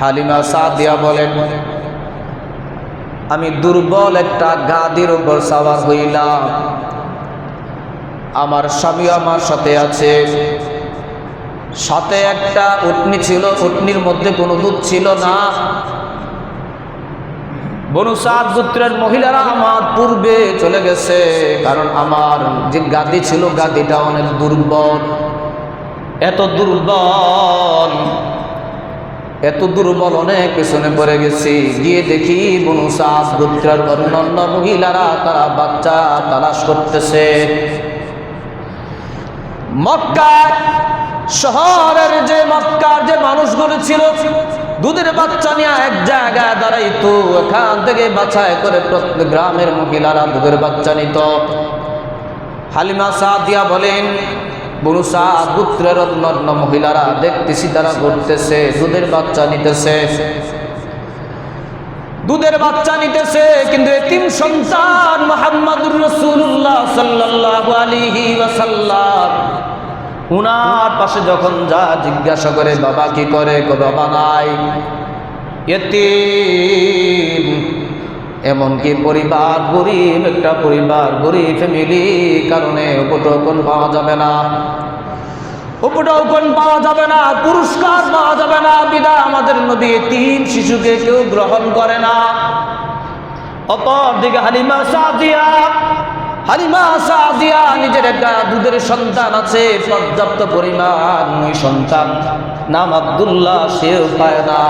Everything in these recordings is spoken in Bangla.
হালিমা সাদিয়া বলেন, আমি দুর্বল একটা গাদির উপর সওয়ার হইলাম। আমার স্বামী আমার সাথে আছে, সাথে একটা উটনি ছিল, উটনির মধ্যে কোনো দুধ ছিল না। বনু সাদ গোত্রের মহিলারা আমার পূর্বে চলে গেছে, কারণ আমার যে গাদি ছিল গাদিটা অনেক দুর্বল। এত দুর্বল অনেক পেছনে পড়ে গেছি। গিয়ে দেখি বনু সাদ গোত্রের অন্যান্য মহিলারা তারা বাচ্চা তালাশ করতেছে। মক্কার শহরের মক্কার যে মানুষগুলো ছিল দুধের বাচ্চা নিয়ে এক জায়গায় দাঁড়াইতো, এখান থেকে বাছাই করে প্রত্যেক গ্রামের মহিলারা দুধের বাচ্চা নিত। হালিমা সাদিয়া বলেন, বনু সাদ গোত্রের অন্যান্য মহিলারা দেখতেছি তারা ঘুরতেছে, দুধের বাচ্চা নিতেছে, কিন্তু এতিম সন্তান মুহাম্মদুর রাসূলুল্লাহ সাল্লাল্লাহু আলাইহি ওয়াসাল্লাম উনার পাশে যখন যা জিজ্ঞাসা করে বাবা কি করে, বাবা নাই, এতিম। এমনকি পরিবার গরিব, একটা পরিবার গরিব ফ্যামিলি, কারণে উপটোকন পাওয়া যাবে না, পুরস্কার পাওয়া যাবে না। বিদায় আমাদের নবী এতিম শিশুকে কেউ গ্রহণ করে না। অপরদিকে হালিমা সাদিয়া নিজের একটা দুধের সন্তান আছে, পর্যাপ্ত পরিমাণ, ওই সন্তান নাম আব্দুল্লাহ, সেও পায় না।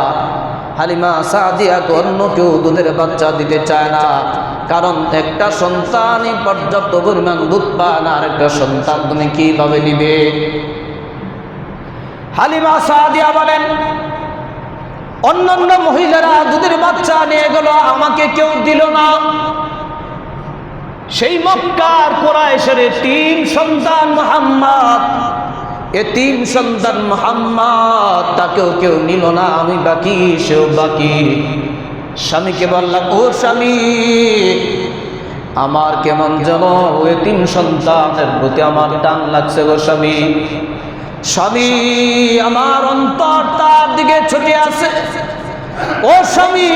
হালিমা সাদিয়াকে অন্য কেউ দুধের বাচ্চা দিতে চায় না, কারণ একটা সন্তানই পর্যাপ্ত পরিমাণ দুধ পায় না, আর একটা সন্তান তুমি কিভাবে নিবে? হালিমা সাদিয়া বলেন, অন্যান্য মহিলারা দুধের বাচ্চা নিয়ে গেল, আমাকে কেউ দিল না। সেই মক্কার কুরাইশের এতিম সন্তান মুহাম্মদ, তাকেও কেউ নিল না, আমি বাকি, সেও বাকি। স্বামীকে বললাম, ও স্বামী, আমার কেমন যেন এতিম সন্তানের প্রতি আমার টান লাগছে গো স্বামী, আমার অন্তর তার দিকে ছুটে আছে। ও স্বামী,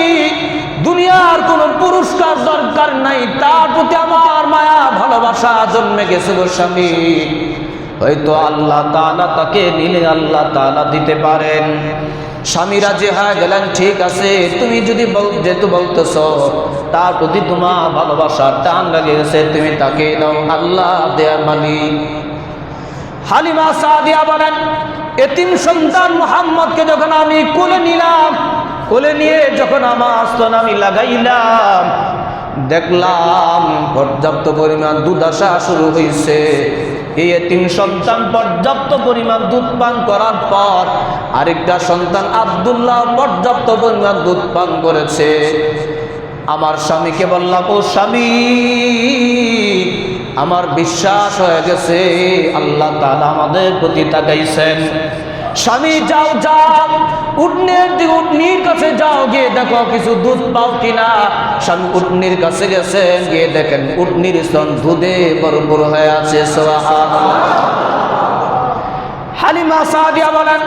দুনিয়ার কোন পুরস্কার দরকার নাই, তার প্রতি আমার মায়া ভালোবাসা জন্মে গেছে গো স্বামী। হয়তো আল্লাহ তাআলা তাকে নিলে আল্লাহ তাআলা দিতে পারেন। স্বামী রাজি হয়ে গেলেন, ঠিক আছে, তুমি যদি যেহেতু বলতেছ তার প্রতি তোমার ভালোবাসার টান লেগে গেছে, তুমি তাকে নাও, আল্লাহ দেয়ার মালিক। হালিমা সাদিয়া বলেন, এতিম সন্তান মুহাম্মদকে যখন আমি কোলে নিলাম, কোলে নিয়ে যখন আমার স্তন আমি লাগাইলাম, দেখলাম পর্যাপ্ত পরিমাণ দুধ আসা শুরু হয়েছে। এই এতিম সন্তান পর্যাপ্ত পরিমাণ দুধ পান করার পর আরেকটা সন্তান আব্দুল্লাহ পর্যাপ্ত পরিমাণ দুধ পান করেছে। আমার স্বামীকে বললাম, ও স্বামী, আমার বিশ্বাস হয়ে গেছে আল্লাহ তাআলা আমাদের প্রতি তাকাইছেন। স্বামী, যাও উটনির কাছে যাও, গিয়ে দেখো কিছু দুধ পাও কিনা। স্বামী উটনির কাছে গেছেন, গিয়ে দেখেন উটনির স্তন দুধে ভরপুর হয়ে আছে। সুবহানাল্লাহ। হালিমা সাদিয়া বলেন,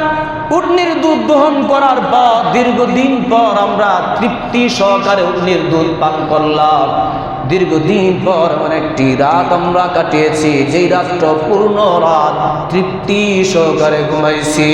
উটনির দুধ দহন করার পর দীর্ঘদিন পর আমরা তৃপ্তি সহকারে উটনির দুধ পান করলাম। দীর্ঘদিন পর একটি রাত আমরা কাটিয়েছি, যেই রাতটা পূর্ণ রাত তৃপ্তি সহকারে ঘুমাইছি।